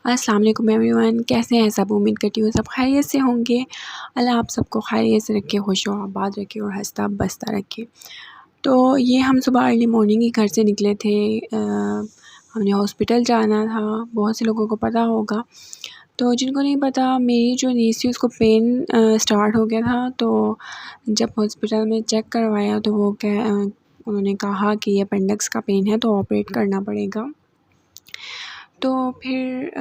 अस्सलाम वालेकुम एवरीवन, कैसे हैं सब? उम्मीद करती हूँ सब खैरियत से होंगे। अल्लाह आप सबको खैरियत से रखे, खुश और आबाद रखे और हँसता बसता रखे। तो ये हम सुबह अर्ली मॉर्निंग ही घर से निकले थे। हमने हॉस्पिटल जाना था, बहुत से लोगों को पता होगा। तो जिनको नहीं पता, मेरी जो नीस थी उसको पेन स्टार्ट हो गया था। तो जब हॉस्पिटल में चेक करवाया तो वो उन्होंने कहा कि ये अपेंडिक्स का पेन है, तो ऑपरेट करना पड़ेगा। तो फिर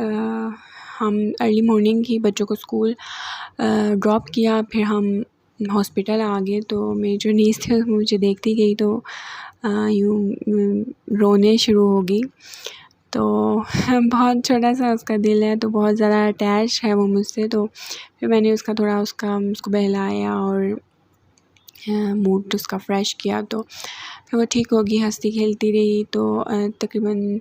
हम अर्ली मॉर्निंग ही बच्चों को स्कूल ड्रॉप किया। फिर हम हॉस्पिटल आ गए। तो मेरी जो नीस थी मुझे देखती गई तो यूँ रोने शुरू हो गई। तो बहुत छोटा-सा उसका दिल है, तो बहुत ज़्यादा अटैच है वो मुझसे। तो फिर मैंने उसको बहलाया और मूड उसका फ्रेश किया। तो फिर वो ठीक हो गई, हँसती खेलती रही। तो तकरीबन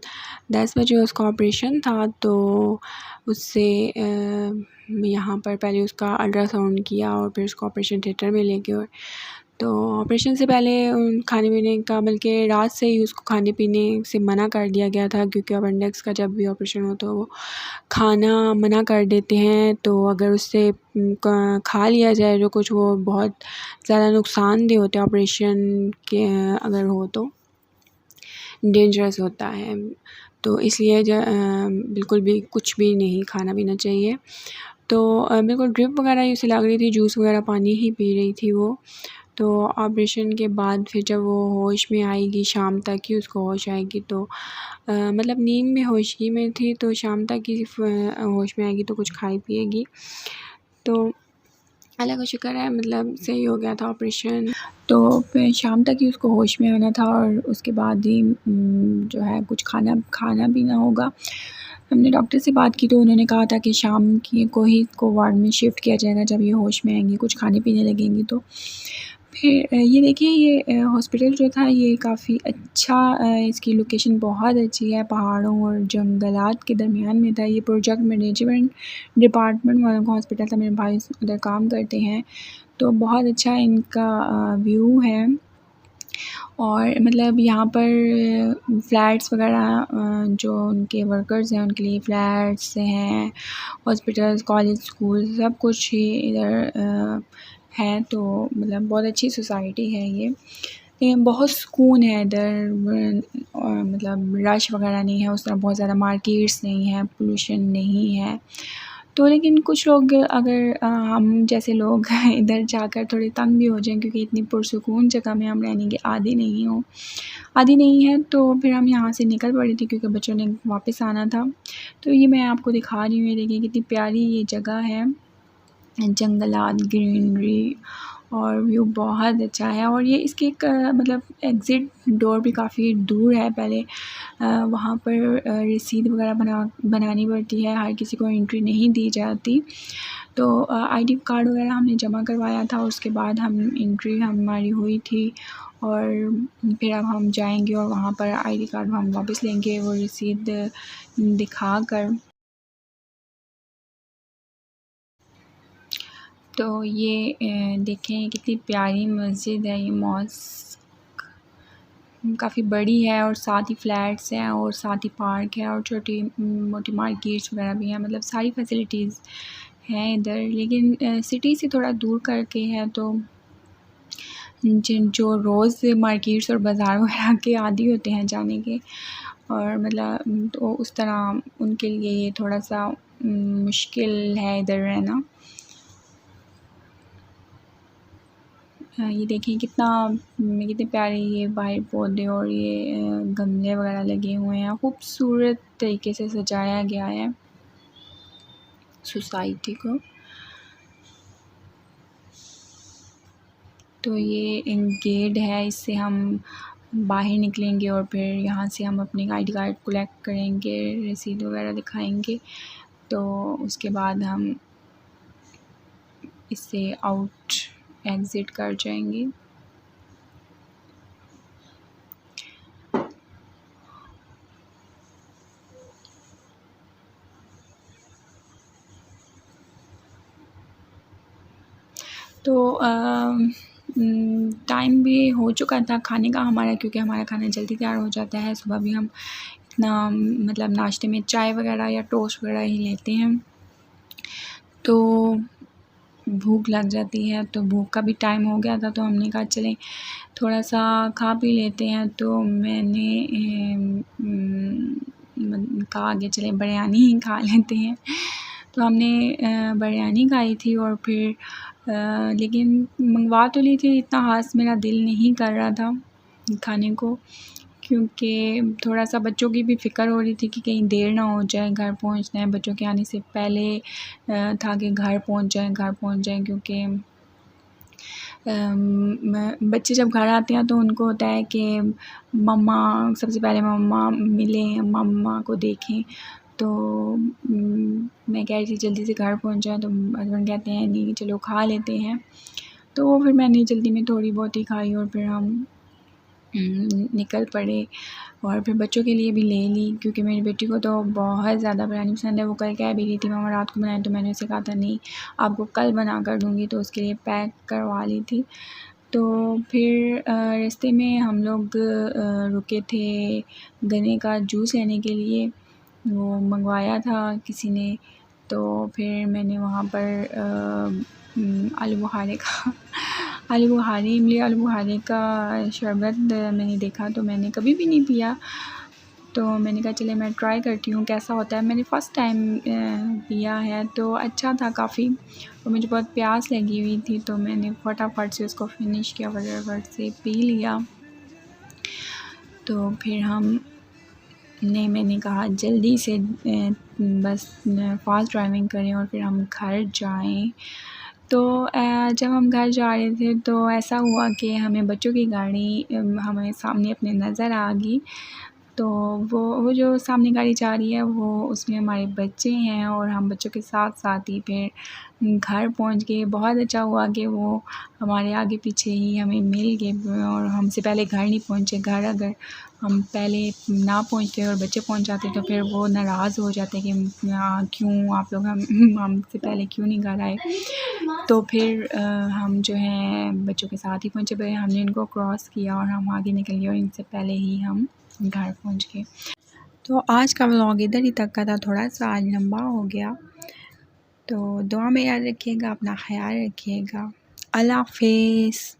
10 बजे उसका ऑपरेशन था। तो उससे यहाँ पर पहले उसका अल्ट्रासाउंड किया और फिर उसको ऑपरेशन थिएटर में ले गए। तो ऑपरेशन से पहले खाने पीने का, बल्कि रात से ही उसको खाने पीने से मना कर दिया गया था, क्योंकि अपेंडिक्स का जब भी ऑपरेशन हो तो वो खाना मना कर देते हैं। तो अगर उससे खा लिया जाए जो कुछ, वो बहुत ज़्यादा नुकसानदेह होता है। ऑपरेशन के अगर हो तो डेंजरस होता है। तो इसलिए बिल्कुल भी कुछ भी नहीं खाना पीना चाहिए। तो बिल्कुल ड्रिप वगैरह ही उसे लग रही थी, जूस वगैरह पानी ही पी रही थी वो। तो ऑपरेशन के बाद फिर जब वो होश में आएगी, शाम तक ही उसको होश आएगी। तो मतलब नींद में होश ही में थी, तो शाम तक ही होश में आएगी तो कुछ खाई पिएगी। तो अल्लाह का शुक्र है, मतलब सही हो गया था ऑपरेशन। तो फिर शाम तक ही उसको होश में आना था और उसके बाद ही जो है कुछ खाना पीना होगा। हमने डॉक्टर से बात की तो उन्होंने कहा था कि शाम को ही इसको वार्ड में शिफ्ट किया जाएगा, जब ये होश में आएंगी, कुछ खाने पीने लगेंगी। तो फिर ये देखिए, ये हॉस्पिटल जो था ये काफ़ी अच्छा, इसकी लोकेशन बहुत अच्छी है, पहाड़ों और जंगलात के दरमियान में था। ये प्रोजेक्ट मैनेजमेंट डिपार्टमेंट वालों का हॉस्पिटल था, मेरे भाई उधर काम करते हैं। तो बहुत अच्छा इनका व्यू है। और मतलब यहाँ पर फ्लैट्स वगैरह, जो उनके वर्कर्स हैं उनके लिए फ़्लैट्स हैं, हॉस्पिटल्स, कॉलेज, स्कूल सब कुछ ही इधर है। तो मतलब बहुत अच्छी सोसाइटी है ये। लेकिन बहुत सुकून है इधर, और मतलब रश वगैरह नहीं है उस तरह, बहुत ज़्यादा मार्केट्स नहीं है, पोल्यूशन नहीं है। तो लेकिन कुछ लोग, अगर हम जैसे लोग इधर जाकर थोड़े तंग भी हो जाएँ, क्योंकि इतनी पुरसुकून जगह में हम रहने के आदी नहीं है, तो फिर हम यहाँ से निकल पड़े थे, क्योंकि बच्चों ने वापस आना था। तो ये मैं आपको दिखा रही हूँ, ये देखिए कितनी प्यारी ये जगह है, जंगलात, ग्रीनरी और व्यू बहुत अच्छा है। और ये इसकी एक मतलब एग्ज़िट डोर भी काफ़ी दूर है। पहले वहाँ पर रसीद वगैरह बनानी पड़ती है, हर किसी को एंट्री नहीं दी जाती। तो आईडी कार्ड वगैरह हमने जमा करवाया था, उसके बाद एंट्री हमारी हुई थी। और फिर अब हम जाएंगे और वहाँ पर आईडी कार्ड हम वापस लेंगे, वो रसीद दिखा कर। तो ये देखें कितनी प्यारी मस्जिद है, ये मॉस्क काफ़ी बड़ी है, और साथ ही फ्लैट्स हैं और साथ ही पार्क है और छोटी मोटी मार्केट्स वगैरह भी हैं, मतलब सारी फैसिलिटीज़ हैं इधर। लेकिन सिटी से थोड़ा दूर करके है, तो जिन जो रोज़ मार्केट्स और बाज़ार वगैरह के आदी होते हैं जाने के, और मतलब तो उस तरह उनके लिए ये थोड़ा सा मुश्किल है इधर रहना। ये देखिए कितने प्यारे ये बाहर पौधे और ये गमले वगैरह लगे हुए हैं, खूबसूरत तरीके से सजाया गया है सोसाइटी को। तो ये गेट है, इससे हम बाहर निकलेंगे और फिर यहाँ से हम अपने आईडी कार्ड कलेक्ट करेंगे, रसीद वगैरह दिखाएंगे। तो उसके बाद हम इससे आउट एग्ज़िट कर जाएंगे। तो टाइम भी हो चुका था खाने का हमारा, क्योंकि हमारा खाना जल्दी तैयार हो जाता है। सुबह भी हम इतना मतलब नाश्ते में चाय वगैरह या टोस्ट वगैरह ही लेते हैं, तो भूख लग जाती है। तो भूख का भी टाइम हो गया था, तो हमने कहा चलें थोड़ा सा खा पी लेते हैं। तो मैंने कहा आगे चलें बिरयानी ही खा लेते हैं। तो हमने बिरयानी खाई थी और फिर लेकिन मंगवा तो ली थी, इतना ख़ास मेरा दिल नहीं कर रहा था खाने को, क्योंकि थोड़ा सा बच्चों की भी फ़िक्र हो रही थी कि कहीं देर ना हो जाए, घर पहुंचना है, बच्चों के आने से पहले था कि घर पहुंच जाएं क्योंकि बच्चे जब घर आते हैं तो उनको होता है कि मम्मा सबसे पहले मम्मा मिलें, मम्मा को देखें। तो मैं कह रही थी जल्दी से घर पहुंच जाएं, तो हस्बैंड कहते हैं नहीं चलो खा लेते हैं। तो फिर मैंने जल्दी में थोड़ी बहुत ही खाई और फिर हम निकल पड़े और फिर बच्चों के लिए भी ले ली, क्योंकि मेरी बेटी को तो बहुत ज़्यादा बिरयानी पसंद है। वो कल कह भी रही थी मम्मा रात को बनाए, तो मैंने उसे कहा था नहीं आपको कल बना कर दूँगी, तो उसके लिए पैक करवा ली थी। तो फिर रास्ते में हम लोग रुके थे गन्ने का जूस लेने के लिए, वो मंगवाया था किसी ने। तो फिर मैंने वहाँ पर आलू बुखारे इमली आलू बुखारे का शरबत मैंने देखा, तो मैंने कभी भी नहीं पिया, तो मैंने कहा चले मैं ट्राई करती हूँ कैसा होता है। मैंने फ़र्स्ट टाइम पिया है, तो अच्छा था काफ़ी। तो मुझे बहुत प्यास लगी हुई थी, तो मैंने फटाफट से उसको फिनिश किया, फटाफट से पी लिया। तो फिर मैंने कहा जल्दी से बस फास्ट ड्राइविंग करें और फिर हम घर जाएं। तो जब हम घर जा रहे थे तो ऐसा हुआ कि हमें बच्चों की गाड़ी हमें सामने अपने नज़र आ गई। तो वो जो सामने गाड़ी जा रही है वो उसमें हमारे बच्चे हैं और हम बच्चों के साथ साथ ही फिर घर पहुंच गए। बहुत अच्छा हुआ कि वो हमारे आगे पीछे ही हमें मिल गए और हमसे पहले घर नहीं पहुंचे। घर अगर हम पहले ना पहुंचते और बच्चे पहुंच जाते तो फिर वो नाराज़ हो जाते कि क्यों आप लोग हमसे पहले क्यों नहीं घर आए। तो फिर हम जो है बच्चों के साथ ही पहुंचे, फिर हमने इनको क्रॉस किया और हम आगे निकल गए और इनसे पहले ही हम घर पहुंच गए। तो आज का व्लॉग इधर ही तक का था, थोड़ा सा आज लंबा हो गया। तो दुआ में याद रखिएगा, अपना ख्याल रखिएगा। अल्लाह हाफ़िज़।